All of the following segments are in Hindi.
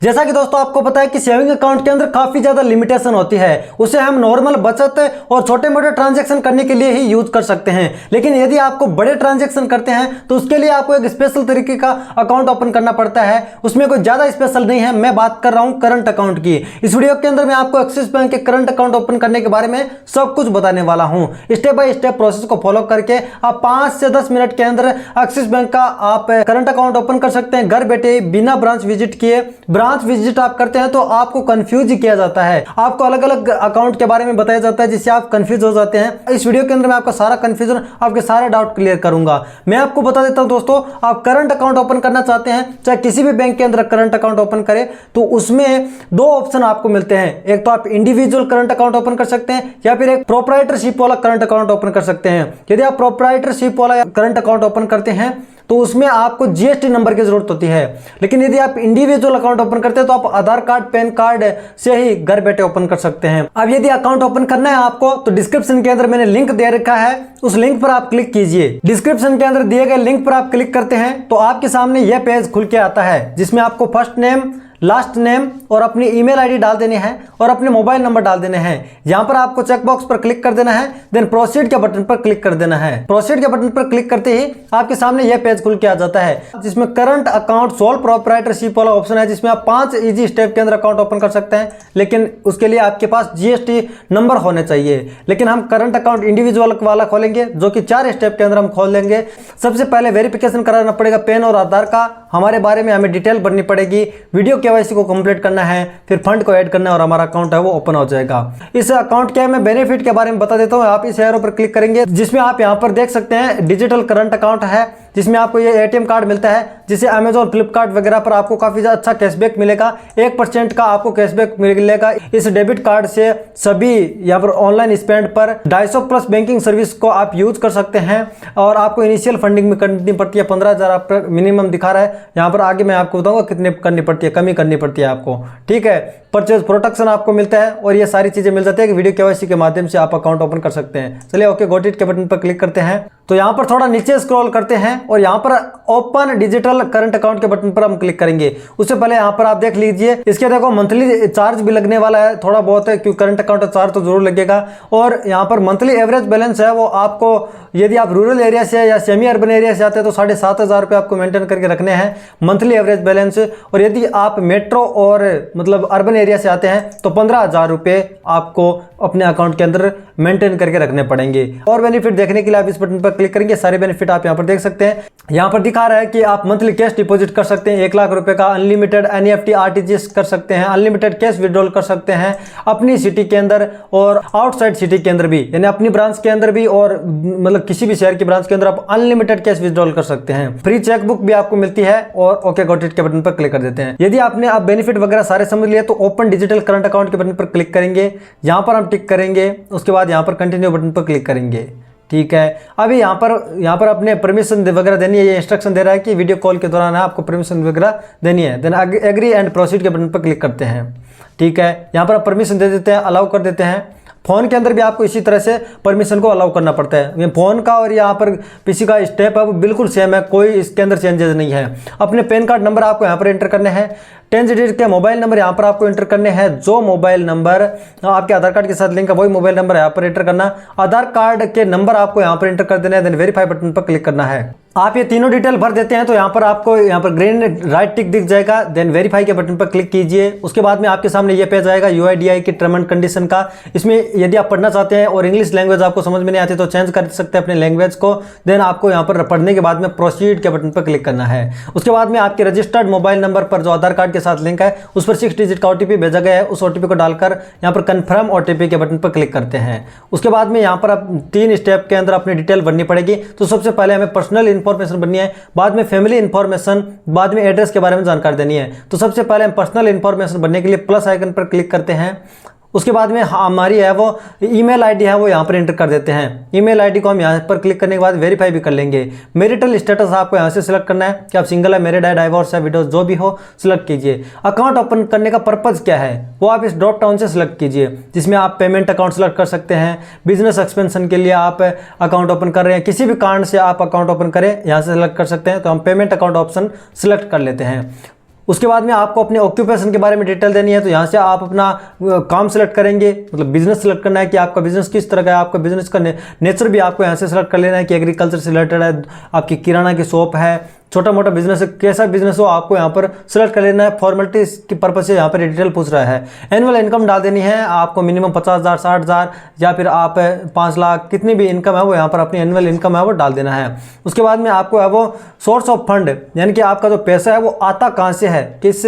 जैसा कि दोस्तों आपको पता है कि सेविंग अकाउंट के अंदर काफी ज्यादा लिमिटेशन होती है। उसे हम नॉर्मल बचत और छोटे मोटे ट्रांजैक्शन करने के लिए ही यूज कर सकते हैं, लेकिन यदि आपको बड़े ट्रांजैक्शन करते हैं तो उसके लिए आपको एक स्पेशल तरीके का अकाउंट ओपन करना पड़ता है। उसमें कोई ज्यादा स्पेशल नहीं है, मैं बात कर रहा हूं करंट अकाउंट की। इस वीडियो के अंदर मैं आपको एक्सिस बैंक के करंट अकाउंट ओपन करने के बारे में सब कुछ बताने वाला हूं। स्टेप बाय स्टेप प्रोसेस को फॉलो करके आप 5 से 10 मिनट के अंदर एक्सिस बैंक का आप करंट अकाउंट ओपन कर सकते हैं घर बैठे, बिना ब्रांच विजिट किए। ब्रांच विजिट आप करते हैं तो आपको कंफ्यूज किया जाता है, आपको अलग अलग अकाउंट के बारे में बताया जाता है जिससे आप कंफ्यूज हो जाते हैं। इस वीडियो के अंदर मैं आपका सारा कंफ्यूजन, आपके सारे डाउट क्लियर करूंगा। मैं आपको बता देता हूं दोस्तों, आप करंट अकाउंट ओपन करना चाहते हैं, चाहे किसी भी बैंक के अंदर करंट अकाउंट ओपन करें, तो उसमें दो ऑप्शन आपको मिलते हैं। एक तो आप इंडिविजुअल करंट अकाउंट ओपन कर सकते हैं या फिर एक प्रोप्राइटरशिप वाला करंट अकाउंट ओपन कर सकते हैं। यदि आप प्रोप्राइटरशिप वाला करंट अकाउंट ओपन करते हैं तो उसमें आपको जीएसटी नंबर की जरूरत होती है, लेकिन यदि आप इंडिविजुअल अकाउंट ओपन करते हैं तो आप आधार कार्ड, पैन कार्ड से ही घर बैठे ओपन कर सकते हैं। अब यदि अकाउंट ओपन करना है आपको तो डिस्क्रिप्शन के अंदर मैंने लिंक दे रखा है, उस लिंक पर आप क्लिक कीजिए। डिस्क्रिप्शन के अंदर दिए गए लिंक पर आप क्लिक करते हैं तो आपके सामने यह पेज खुल के आता है, जिसमें आपको फर्स्ट नेम, लास्ट नेम और अपनी ईमेल आईडी डाल देनी है और अपने मोबाइल नंबर डाल देने हैं। यहां पर आपको चेक बॉक्स पर क्लिक कर देना है, देन प्रोसीड के बटन पर क्लिक कर देना है। प्रोसीड के बटन पर क्लिक करते ही आपके सामने यह पेज खुल के आ जाता है, जिसमें करंट अकाउंट सोल प्रोप्राइटरशिप वाला ऑप्शन है, जिसमें आप 5 इजी स्टेप के अंदर अकाउंट ओपन कर सकते हैं, लेकिन उसके लिए आपके पास जीएसटी नंबर होने चाहिए। लेकिन हम करंट अकाउंट इंडिविजुअल वाला खोलेंगे, जो कि 4 स्टेप के अंदर हम खोल लेंगे। सबसे पहले वेरिफिकेशन कराना पड़ेगा पैन और आधार का, हमारे बारे में हमें डिटेल भरनी पड़ेगी, वीडियो केवाईसी को कंप्लीट करना है, फिर फंड को ऐड करना है और हमारा अकाउंट है वो ओपन हो जाएगा। इस अकाउंट के मैं बेनिफिट के बारे में बता देता हूं। आप इस एरो पर क्लिक करेंगे, जिसमें आप यहां पर देख सकते हैं डिजिटल करंट अकाउंट है, जिसमें आपको ये एटीएम कार्ड मिलता है, जिसे अमेजॉन, फ्लिपकार्ट वगैरह पर आपको काफी अच्छा कैशबैक मिलेगा। 1% का आपको कैशबैक मिलेगा। इस डेबिट कार्ड से सभी यहाँ पर ऑनलाइन स्पेंड पर 250 प्लस बैंकिंग सर्विस को आप यूज कर सकते हैं और आपको इनिशियल फंडिंग में करनी पड़ती है। 15,000 आप मिनिमम दिखा रहा है, यहाँ पर आगे मैं आपको बताऊंगा कितने करनी पड़ती है, कमी करनी पड़ती है आपको। ठीक है, परचेज प्रोटेक्शन आपको मिलता है और ये सारी चीजें मिल जाती है कि वीडियो केवाईसी के माध्यम से आप अकाउंट ओपन कर सकते हैं। चलिए ओके गॉट इट के बटन पर क्लिक करते हैं तो यहाँ पर थोड़ा नीचे स्क्रॉल करते हैं और यहाँ पर ओपन डिजिटल करंट अकाउंट के बटन पर हम क्लिक करेंगे। उससे पहले यहाँ पर आप देख लीजिए, इसके देखो मंथली चार्ज भी लगने वाला है, थोड़ा बहुत है, क्योंकि करंट अकाउंट चार्ज तो जरूर लगेगा। और यहाँ पर मंथली एवरेज बैलेंस है वो आपको, यदि आप रूरल एरिया से या सेमी अर्बन एरिया से आते हैं तो 7,500 रुपये आपको मेंटेन करके रखने हैं मंथली एवरेज बैलेंस। और यदि आप मेट्रो और मतलब अर्बन एरिया से आते हैं तो 15,000 रुपये आपको अपने अकाउंट के अंदर मेंटेन करके रखने पड़ेंगे। और बेनिफिट देखने के लिए आप इस बटन पर क्लिक करेंगे, सारे बेनिफिट आप यहाँ पर देख सकते हैं। यहाँ पर दिखा रहा है कि आप मंथली कैश डिपॉजिट कर सकते हैं 1 लाख रुपए का, अनलिमिटेड एनईएफटी आरटीजीएस कर सकते हैं, अनलिमिटेड कैश विड्रॉल कर सकते हैं अपनी सिटी के अंदर और आउटसाइड सिटी के अंदर भी, यानी अपनी ब्रांच के अंदर भी और मतलब किसी भी शहर की ब्रांच के अंदर आप अनलिमिटेड कैश विड्रॉल कर सकते हैं। फ्री चेकबुक भी आपको मिलती है और ओके गॉट इट के बटन पर क्लिक कर देते हैं। यदि आपने आप बेनिफिट वगैरह सारे समझ लिए तो ओपन डिजिटल करंट अकाउंट के बटन पर क्लिक करेंगे, यहाँ पर हम टिक करेंगे, उसके बाद यहाँ पर कंटिन्यू बटन पर क्लिक करेंगे। ठीक है, अभी यहाँ पर अपने परमिशन वगैरह देनी है, ये इंस्ट्रक्शन दे रहा है कि वीडियो कॉल के दौरान आपको परमिशन वगैरह देनी है। देन एग्री एंड प्रोसीड के बटन पर क्लिक करते हैं। ठीक है, यहाँ पर आप परमिशन दे देते हैं, अलाउ कर देते हैं। फोन के अंदर भी आपको इसी तरह से परमिशन को अलाउ करना पड़ता है। ये फोन का और यहाँ पर पीसी का स्टेप है वो बिल्कुल सेम है, कोई इसके अंदर चेंजेस नहीं है। अपने पैन कार्ड नंबर आपको यहाँ पर एंटर करने हैं, 10 डिजिट के मोबाइल नंबर यहाँ पर आपको एंटर करने हैं। जो मोबाइल नंबर आपके आधार कार्ड के साथ लिंक है वही मोबाइल नंबर यहाँ पर एंटर करना। आधार कार्ड के नंबर आपको यहाँ पर एंटर कर देना है, देन वेरीफाई बटन पर क्लिक करना है। आप ये तीनों डिटेल भर देते हैं तो यहाँ पर आपको यहाँ पर ग्रीन राइट टिक दिख जाएगा, देन वेरीफाई के बटन पर क्लिक कीजिए। उसके बाद में आपके सामने ये पेज आएगा यूआईडीआई की टर्म एंड कंडीशन का। इसमें यदि आप पढ़ना चाहते हैं और इंग्लिश लैंग्वेज आपको समझ में नहीं आती तो चेंज कर सकते हैं अपने लैंग्वेज को। देन आपको यहाँ पर पढ़ने के बाद में प्रोसीड के बटन पर क्लिक करना है। उसके बाद में आपके रजिस्टर्ड मोबाइल नंबर पर जो आधार कार्ड के साथ लिंक है उस पर 6 डिजिट का ओटीपी भेजा गया है, उस ओटीपी को डालकर यहाँ पर कंफर्म ओटीपी के बटन पर क्लिक करते हैं। उसके बाद में यहाँ पर आप 3 स्टेप के अंदर अपनी डिटेल भरनी पड़ेगी। तो सबसे पहले हमें पर्सनल इंफॉर्मेशन भरनी है, बाद में फैमिली इंफॉर्मेशन, बाद में एड्रेस के बारे में जानकारी देनी है। तो सबसे पहले हम पर्सनल इंफॉर्मेशन भरने के लिए प्लस आइकन पर क्लिक करते हैं। उसके बाद में हमारी है वो ईमेल आईडी है वो यहाँ पर एंटर कर देते हैं। ईमेल आईडी को हम यहाँ पर क्लिक करने के बाद वेरीफाई भी कर लेंगे। मैरिटल स्टेटस आपको यहाँ से सिलेक्ट करना है कि आप सिंगल है, मैरिड है, डाइवोर्स है, विडोज, जो भी हो सिलेक्ट कीजिए। अकाउंट ओपन करने का पर्पज़ क्या है वो आप इस ड्रॉप डाउन से सिलेक्ट कीजिए, जिसमें आप पेमेंट अकाउंट सेलेक्ट कर सकते हैं। बिजनेस एक्सपेंशन के लिए आप अकाउंट ओपन कर रहे हैं, किसी भी कारण से आप अकाउंट ओपन करें यहाँ से सिलेक्ट कर सकते हैं। तो हम पेमेंट अकाउंट ऑप्शन सिलेक्ट कर लेते हैं। उसके बाद में आपको अपने ऑक्यूपेशन के बारे में डिटेल देनी है, तो यहाँ से आप अपना काम सेलेक्ट करेंगे, मतलब बिजनेस सेलेक्ट करना है कि आपका बिजनेस किस तरह का है, आपका बिजनेस का नेचर भी आपको यहाँ से सेलेक्ट कर लेना है कि एग्रीकल्चर से रिलेटेड है, आपकी किराना की शॉप है, छोटा मोटा बिजनेस है, कैसा बिजनेस हो आपको यहाँ पर सेलेक्ट कर लेना है। फॉर्मेलिटी के पर्पज से यहाँ पर डिटेल पूछ रहा है। एनुअल इनकम डाल देनी है आपको, मिनिमम 50,000, 60,000 या फिर आप 5 लाख, कितनी भी इनकम है वो यहाँ पर अपनी एनुअल इनकम है वो डाल देना है। उसके बाद में आपको है वो सोर्स ऑफ फंड, यानी कि आपका जो पैसा है वो आता कहाँ से है, किस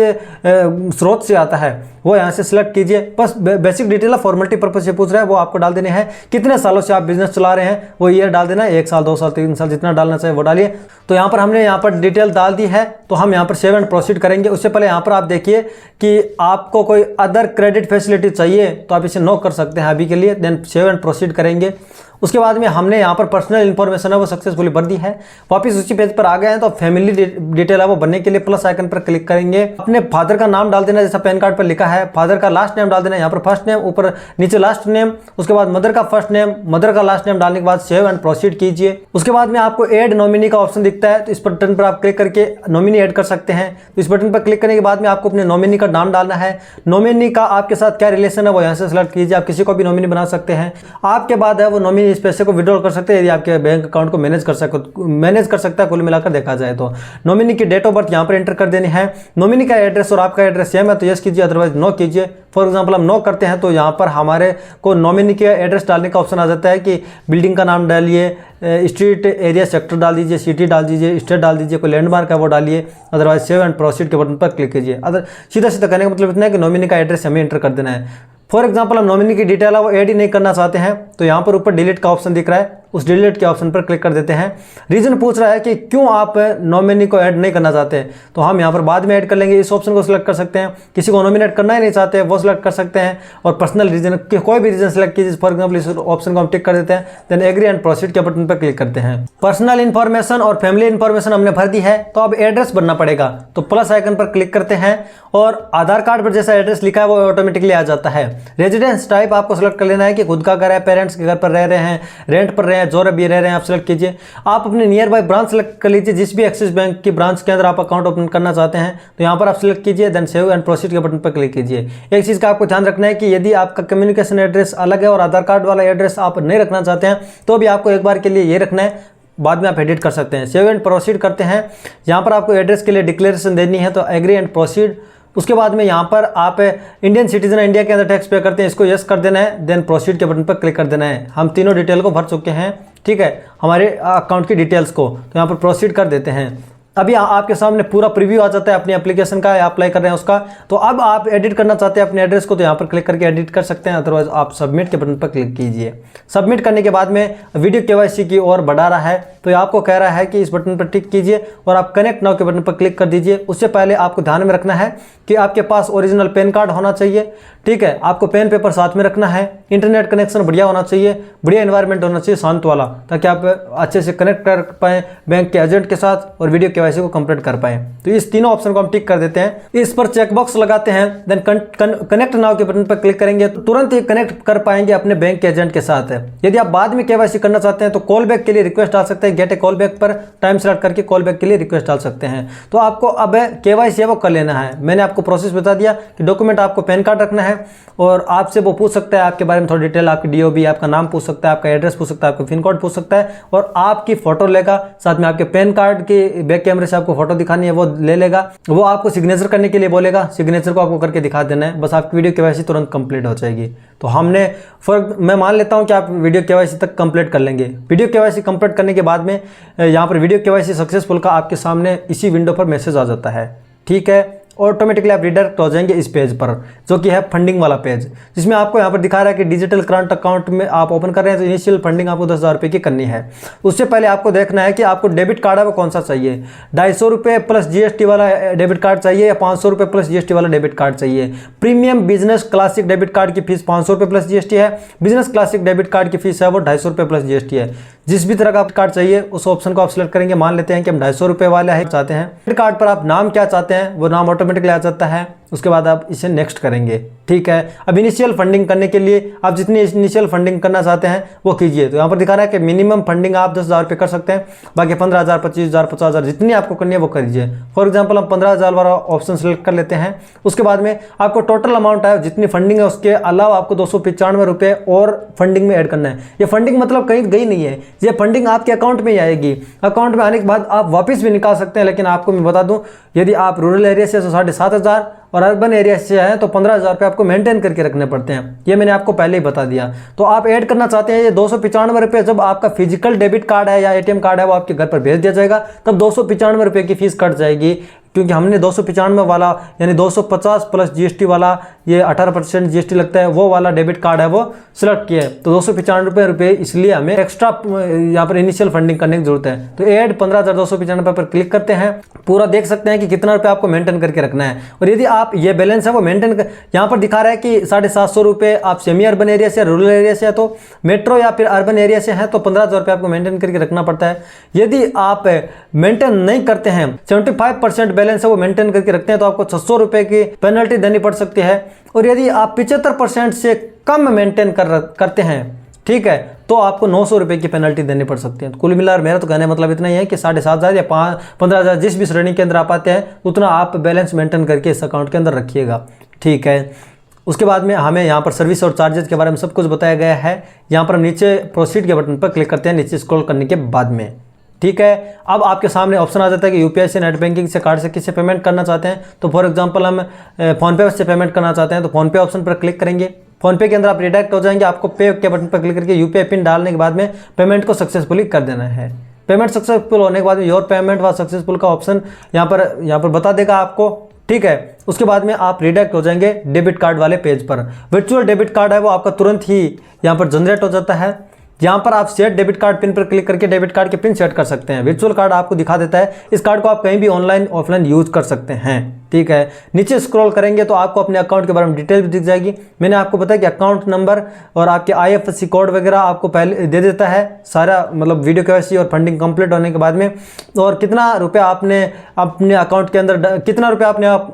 स्रोत से आता है, वो यहाँ से सिलेक्ट कीजिए। बस बेसिक डिटेल फॉर्मेलिटी पर्पज से पूछ रहा है वो आपको डाल देने हैं। कितने सालों से आप बिजनेस चला रहे हैं वो ईयर डाल देना है, 1 साल, 2 साल, 3 साल, जितना डालना चाहिए वो डालिए। तो यहाँ पर हमने यहाँ पर डिटेल डाल दी है, तो हम यहाँ पर सेव एंड प्रोसीड करेंगे। उससे पहले यहाँ पर आप देखिए कि आपको कोई अदर क्रेडिट फैसिलिटी चाहिए तो आप इसे नो कर सकते हैं अभी के लिए, देन सेव एंड प्रोसीड करेंगे। उसके बाद में हमने यहाँ पर पर्सनल इन्फॉर्मेशन है वो सक्सेसफुली भर दी है। वापस उसी पेज पर आ गए हैं, तो फैमिली डिटेल है वो भरने के लिए प्लस आइकन पर क्लिक करेंगे। अपने फादर का नाम डाल देना जैसा पैन कार्ड पर लिखा है, फादर का लास्ट नेम डाल देना, यहाँ पर फर्स्ट नेम, ऊपर नीचे लास्ट नेम। उसके बाद मदर का फर्स्ट नेम, मदर का लास्ट नेम डालने के बाद सेव एंड प्रोसीड कीजिए। उसके बाद में आपको ऐड नॉमिनी का ऑप्शन दिखता है, तो इस बटन पर आप क्लिक करके नॉमिनी ऐड कर सकते हैं। तो इस बटन पर क्लिक करने के बाद में आपको अपने नॉमिनी का नाम डालना है। नॉमिनी का आपके साथ क्या रिलेशन है वो यहाँ से सिलेक्ट कीजिए, आप किसी को भी नॉमिनी बना सकते हैं। आपके बाद है वो नॉमिनी इस पैसे को विड्रॉल कर सकते हैं यदि आपके बैंक अकाउंट को मैनेज कर सकता है। कुल मिलाकर देखा जाए तो नॉमिनी की डेट ऑफ बर्थ यहाँ पर एंटर कर देनी है। नॉमिनी का एड्रेस और आपका एड्रेस सेम है तो यस कीजिए, अदरवाइज नो कीजिए। फॉर एग्जांपल हम नो करते हैं तो यहाँ पर हमारे को नॉमिनी के एड्रेस डालने का ऑप्शन आ जाता है कि बिल्डिंग का नाम डालिए, स्ट्रीट, एरिया, सेक्टर डाल दीजिए, सिटी डाल दीजिए, स्टेट डाल दीजिए, कोई लैंडमार्क है वो डालिए, अदरवाइज सेव एंड प्रोसीड के बटन पर क्लिक कीजिए। अदर सीधा सीधा करने का मतलब इतना है कि नॉमिनी का एड्रेस हमें एंटर कर देना है। फॉर एग्जांपल हम नॉमिनी की डिटेल है वो ऐड ही नहीं करना चाहते हैं, तो यहाँ पर ऊपर डिलीट का ऑप्शन दिख रहा है, उस डिलीट के ऑप्शन पर क्लिक कर देते हैं। रीजन पूछ रहा है कि क्यों आप नॉमिनी को ऐड नहीं करना चाहते, तो हम यहाँ पर बाद में ऐड कर लेंगे। इस ऑप्शन को सिलेक्ट कर सकते हैं, किसी को नॉमिनेट करना ही नहीं चाहते वो सिलेक्ट कर सकते हैं, और पर्सनल रीजन कोई भी रीजन सिलेक्ट कीजिए। फॉर एग्जाम्पल इस ऑप्शन को हम टिक कर देते हैं, देन एग्री एंड प्रोसीड के बटन पर क्लिक करते हैं। पर्सनल इन्फॉर्मेशन और फैमिली इन्फॉर्मेशन हमने भर दी है, तो अब एड्रेस भरना पड़ेगा, तो प्लस आइकन पर क्लिक करते हैं और आधार कार्ड पर जैसा एड्रेस लिखा है वो ऑटोमेटिकली आ जाता है। रेजिडेंस टाइप आपको सिलेक्ट कर लेना है कि खुद का घर है, पेरेंट्स के घर पर रह रहे हैं, रेंट पर रहे हैं, जो भी रह रहे हैं, आप सेलेक्ट कीजिए। आप अपने नियर बाय ब्रांच सेलेक्ट कर लीजिए, जिस भी एक्सिस बैंक की ब्रांच के अंदर आप अकाउंट ओपन करना चाहते हैं, तो यहाँ पर आप सिलेक्ट कीजिए, देन सेव एंड प्रोसीड के बटन पर क्लिक कीजिए। एक चीज़ का आपको ध्यान रखना है कि यदि आपका कम्युनिकेशन एड्रेस अलग है और आधार कार्ड वाला एड्रेस आप नहीं रखना चाहते हैं, तो भी आपको एक बार के लिए ये रखना है, बाद में आप एडिट कर सकते हैं। सेव एंड प्रोसीड करते हैं। यहाँ पर आपको एड्रेस के लिए डिक्लेरेशन देनी है, तो एग्री एंड प्रोसीड। उसके बाद में यहाँ पर आप इंडियन सिटीजन इंडिया के अंदर टैक्स पे करते हैं, इसको यस कर देना है, देन प्रोसीड के बटन पर क्लिक कर देना है। हम तीनों डिटेल को भर चुके हैं, ठीक है, हमारे अकाउंट की डिटेल्स को, तो यहाँ पर प्रोसीड कर देते हैं। अभी आपके सामने पूरा प्रीव्यू आ जाता है अपनी एप्लीकेशन का, अप्लाई कर रहे हैं उसका। तो अब आप एडिट करना चाहते हैं अपने एड्रेस को, तो यहाँ पर क्लिक करके एडिट कर सकते हैं, अदरवाइज आप सबमिट के बटन पर क्लिक कीजिए। सबमिट करने के बाद में वीडियो केवाईसी की ओर बढ़ा रहा है, तो ये आपको कह रहा है कि इस बटन पर टिक कीजिए और आप कनेक्ट नाउ के बटन पर क्लिक कर दीजिए। उससे पहले आपको ध्यान में रखना है कि आपके पास ओरिजिनल पैन कार्ड होना चाहिए, ठीक है, आपको पेन पेपर साथ में रखना है, इंटरनेट कनेक्शन बढ़िया होना चाहिए, बढ़िया एनवायरनमेंट होना चाहिए, शांत वाला, ताकि आप अच्छे से कनेक्ट कर पाएँ बैंक के एजेंट के साथ और वीडियो केवाईसी को कंप्लीट कर पाएँ। तो इस तीनों ऑप्शन को हम टिक कर देते हैं। इस पर चेकबॉक्स लगाते हैं, देन कनेक्ट नाउ के बटन पर क्लिक करेंगे तो तुरंत ही कनेक्ट कर पाएंगे अपने बैंक के एजेंट के साथ। यदि आप बाद में केवाईसी करना चाहते हैं तो कॉल बैक के लिए रिक्वेस्ट डाल सकते हैं, गेट ए कॉल बैक पर टाइम सेलेक्ट करके कॉल बैक के लिए रिक्वेस्ट डाल सकते हैं। तो आपको अब केवाईसी वो कर लेना है। मैंने आपको प्रोसेस बता दिया कि डॉक्यूमेंट आपको पैन कार्ड रखना है और आपसे वो पूछ सकता है आपके बारे में थोड़ी डिटेल, आपकी डीओबी, आपका नाम पूछ सकता है, आपका एड्रेस पूछ सकता है, आपका पिन कोड पूछ सकता है, और आपकी फोटो लेगा, साथ में आपके पैन कार्ड के बैक कैमरे से आपको फोटो दिखानी है वो ले लेगा। वो आपको सिग्नेचर करने के लिए बोलेगा, सिग्नेचर को आपको करके दिखा देना है, बस आपकी वीडियो केवाईसी तुरंत कंप्लीट हो जाएगी। तो मैं मान लेता हूं कि आप वीडियो केवाईसी तक कंप्लीट कर लेंगे। वीडियो केवाईसी कंप्लीट करने के बाद में यहां पर वीडियो केवाईसी सक्सेसफुल का आपके सामने इसी विंडो पर मैसेज आ जाता है, ठीक है। ऑटोमेटिकली आप रिडायरेक्ट हो जाएंगे इस पेज पर, जो कि है फंडिंग वाला पेज, जिसमें आपको यहाँ पर दिखा रहा है कि डिजिटल करंट अकाउंट में आप ओपन कर रहे हैं तो इनिशियल फंडिंग आपको 10,000 रुपये की करनी है। उससे पहले आपको देखना है कि आपको डेबिट कार्ड है वो कौन सा चाहिए, 250 रुपये प्लस जीएसटी वाला डेबिट कार्ड चाहिए या 500 रुपये प्लस जीएसटी वाला डेबिट कार्ड चाहिए। Premium business classic debit card की फीस 500 रुपये प्लस जीएसटी है, बिजनेस क्लासिक डेबिट कार्ड की फीस है वो 250 रुपये प्लस जीएसटी है। जिस भी तरह का कार्ड चाहिए उस ऑप्शन को आप सिलेक्ट करेंगे। मान लेते हैं कि हम 250 रुपये वाला है चाहते हैं। डेबिट कार्ड पर आप नाम क्या चाहते हैं वो नाम ऑटोमेटिकली आ जाता है। उसके बाद आप इसे नेक्स्ट करेंगे। ठीक है। अब इनिशियल फंडिंग करने के लिए आप जितनी इनिशियल फंडिंग करना चाहते हैं वो कीजिए। तो यहाँ पर दिखा रहा है कि मिनिमम फंडिंग आप 10,000 रुपये कर सकते हैं, बाकी 15,000, 25,000, 50,000 जितनी आपको करनी है वो करिए। फॉर एग्जांपल हम 15,000 वाला ऑप्शन सेलेक्ट कर लेते हैं। उसके बाद में आपको टोटल अमाउंट है जितनी फंडिंग है उसके अलावा आपको 295 रुपये और फंडिंग में ऐड करना है। ये फंडिंग मतलब कहीं गई नहीं है, ये फंडिंग आपके अकाउंट में ही आएगी। अकाउंट में आने के बाद आप वापस भी निकाल सकते हैं, लेकिन आपको मैं बता दूं यदि आप रूरल एरिया से तो 7,500 और अर्बन एरिया से है तो 15,000 रुपये आपको मेंटेन करके रखने पड़ते हैं। ये मैंने आपको पहले ही बता दिया। तो आप ऐड करना चाहते हैं ये 295 रुपये, जब आपका फिजिकल डेबिट कार्ड है या एटीएम कार्ड है वो आपके घर पर भेज दिया जाएगा तब 295 रुपये की फीस कट जाएगी, क्योंकि हमने 295 वाला यानी 250 प्लस जीएसटी वाला, ये 18% जीएसटी लगता है, वो वाला डेबिट कार्ड है वो सिलेक्ट किया है। तो 295 रुपये इसलिए हमें एक्स्ट्रा यहाँ पर इनिशियल फंडिंग करने की जरूरत है। तो ऐड 15,295 पर क्लिक करते हैं, पूरा देख सकते हैं कि कितना रुपये आपको मेंटेन करके रखना है। और यदि आप ये बैलेंस है वो मेंटेन यहाँ पर दिखा रहा है कि 750 रुपये आप सेमी अर्बन एरिया से, रूरल एरिया से है तो, मेट्रो या फिर अर्बन एरिया से है तो 15,000 रुपये आपको मेंटेन करके रखना पड़ता है। यदि आप मेंटेन नहीं करते हैं, 75% बैलेंस है वो मेंटेन करके रखते हैं तो आपको 600 रुपये की पेनल्टी देनी पड़ सकती है। और यदि आप 75% से कम मेंटेन करते हैं, ठीक है, तो आपको 900 रुपये की पेनल्टी देनी पड़ सकती है। तो कुल मिलाकर मेरा तो कहने मतलब इतना ही है कि 7,500 या 15,000 जिस भी श्रेणी के अंदर आप आते हैं उतना आप बैलेंस मेंटेन करके इस अकाउंट के अंदर रखिएगा, ठीक है। उसके बाद में हमें यहाँ पर सर्विस और चार्जेस के बारे में सब कुछ बताया गया है। यहाँ पर हम नीचे प्रोसीड के बटन पर क्लिक करते हैं नीचे स्क्रॉल करने के बाद में, ठीक है। अब आपके सामने ऑप्शन आ जाता है कि यूपीआई से, नेट बैंकिंग से, कार्ड से किससे पेमेंट करना चाहते हैं। तो फॉर एग्जांपल हम फोनपे से पेमेंट करना चाहते हैं तो फोनपे ऑप्शन पर क्लिक करेंगे। फोनपे के अंदर आप रिडायरेक्ट हो जाएंगे, आपको पे के बटन पर क्लिक करके यूपीआई पिन डालने के बाद में पेमेंट को सक्सेसफुली कर देना है। पेमेंट सक्सेसफुल होने के बाद में योर पेमेंट व सक्सेसफुल का ऑप्शन यहाँ पर बता देगा आपको, ठीक है। उसके बाद में आप रिडायरेक्ट हो जाएंगे डेबिट कार्ड वाले पेज पर। वर्चुअल डेबिट कार्ड है वो आपका तुरंत ही यहाँ पर जनरेट हो जाता है। यहाँ पर आप सेट डेबिट कार्ड पिन पर क्लिक करके डेबिट कार्ड के पिन सेट कर सकते हैं। वर्चुअल कार्ड आपको दिखा देता है, इस कार्ड को आप कहीं भी ऑनलाइन ऑफलाइन यूज कर सकते हैं, ठीक है। नीचे स्क्रॉल करेंगे तो आपको अपने अकाउंट के बारे में डिटेल भी दिख जाएगी। मैंने आपको बताया कि अकाउंट नंबर और आपके IFSC कोड वगैरह आपको पहले दे देता है सारा, मतलब वीडियो KYC और फंडिंग कंप्लीट होने के बाद में, और कितना रुपया आपने अपने अकाउंट के अंदर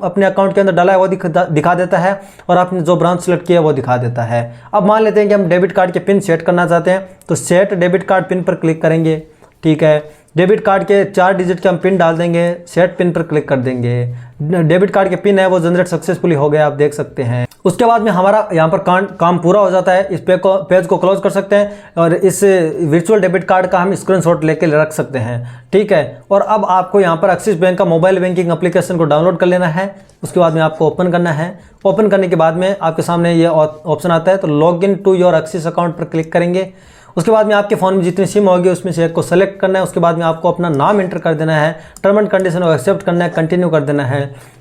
अपने अकाउंट के अंदर डाला है वो दिखा देता है, और आपने जो ब्रांच सेलेक्ट किया है वो दिखा देता है। अब मान लेते हैं कि हम डेबिट कार्ड के पिन सेट करना चाहते हैं तो सेट डेबिट कार्ड पिन पर क्लिक करेंगे, ठीक है। डेबिट कार्ड के 4 डिजिट के हम पिन डाल देंगे, सेट पिन पर क्लिक कर देंगे। डेबिट कार्ड के पिन है वो जनरेट सक्सेसफुली हो गया, आप देख सकते हैं। उसके बाद में हमारा यहाँ पर काम पूरा हो जाता है। इस पेज को क्लोज कर सकते हैं और इस वर्चुअल डेबिट कार्ड का हम स्क्रीनशॉट लेके रख सकते हैं, ठीक है। और अब आपको यहाँ पर एक्सिस बैंक का मोबाइल बैंकिंग एप्लीकेशन को डाउनलोड कर लेना है। उसके बाद में आपको ओपन करना है। ओपन करने के बाद में आपके सामने ये ऑप्शन आता है, तो log in to your Axis account पर क्लिक करेंगे। उसके बाद में आपके फ़ोन में जितनी सिम होगी उसमें से एक को सेलेक्ट करना है। उसके बाद में आपको अपना नाम एंटर कर देना है, टर्म एंड कंडीशन को एक्सेप्ट करना है, कंटिन्यू कर देना है।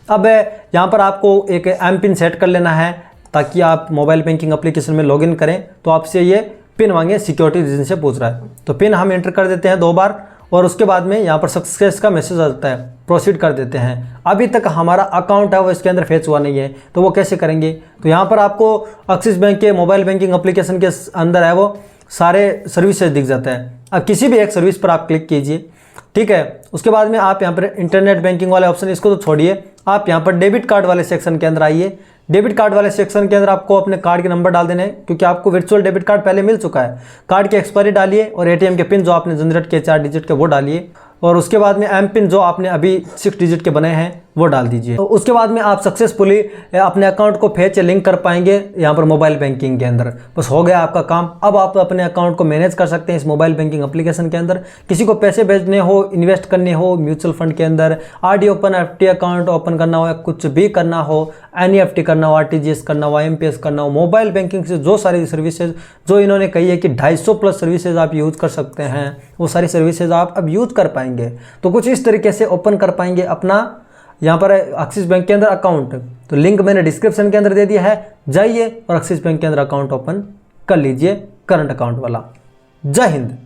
अब यहाँ पर आपको एक एम पिन सेट कर लेना है ताकि आप मोबाइल बैंकिंग एप्लीकेशन में लॉगिन करें तो आपसे ये पिन मांगे, सिक्योरिटी रीजन से पूछ रहा है। तो पिन हम एंटर कर देते हैं 2 बार और उसके बाद में यहाँ पर सक्सेस का मैसेज आता है, प्रोसीड कर देते हैं। अभी तक हमारा अकाउंट है वो इसके अंदर फेच हुआ नहीं है, तो वो कैसे करेंगे। तो यहाँ पर आपको एक्सिस बैंक के मोबाइल बैंकिंग एप्लीकेशन के अंदर है वो सारे सर्विसेज दिख जाता है। अब किसी भी एक सर्विस पर आप क्लिक कीजिए, ठीक है। उसके बाद में आप यहाँ पर इंटरनेट बैंकिंग वाले ऑप्शन इसको तो छोड़िए, आप यहाँ पर डेबिट कार्ड वाले सेक्शन के अंदर आइए। डेबिट कार्ड वाले सेक्शन के अंदर आपको अपने कार्ड के नंबर डाल देने हैं, क्योंकि आपको वर्चुअल डेबिट कार्ड पहले मिल चुका है। कार्ड की एक्सपायरी डालिए और एटीएम के पिन जो आपने जनरेट किए 4 डिजिट के वो डालिए, और उसके बाद में एम पिन जो आपने अभी 6 डिजिट के बने हैं वो डाल दीजिए। तो उसके बाद में आप सक्सेसफुली अपने अकाउंट को फेच या लिंक कर पाएंगे यहाँ पर मोबाइल बैंकिंग के अंदर। बस हो गया आपका काम। अब आप अपने अकाउंट को मैनेज कर सकते हैं इस मोबाइल बैंकिंग एप्लीकेशन के अंदर। किसी को पैसे भेजने हो, इन्वेस्ट करने हो म्यूचुअल फंड के अंदर, RD open, FD account open करना हो, या कुछ भी करना हो, NEFT करना हो, RTGS करना हो, IMPS करना हो, मोबाइल बैंकिंग से जो सारी सर्विसेज जो इन्होंने कही है कि 250 प्लस सर्विसेज आप यूज़ कर सकते हैं, वो सारी सर्विसेज आप अब यूज़ कर पाएंगे। तो कुछ इस तरीके से ओपन कर पाएंगे अपना यहाँ पर एक्सिस बैंक के अंदर अकाउंट। तो लिंक मैंने डिस्क्रिप्शन के अंदर दे दिया है, जाइए और एक्सिस बैंक के अंदर अकाउंट ओपन कर लीजिए, करंट अकाउंट वाला। जय हिंद।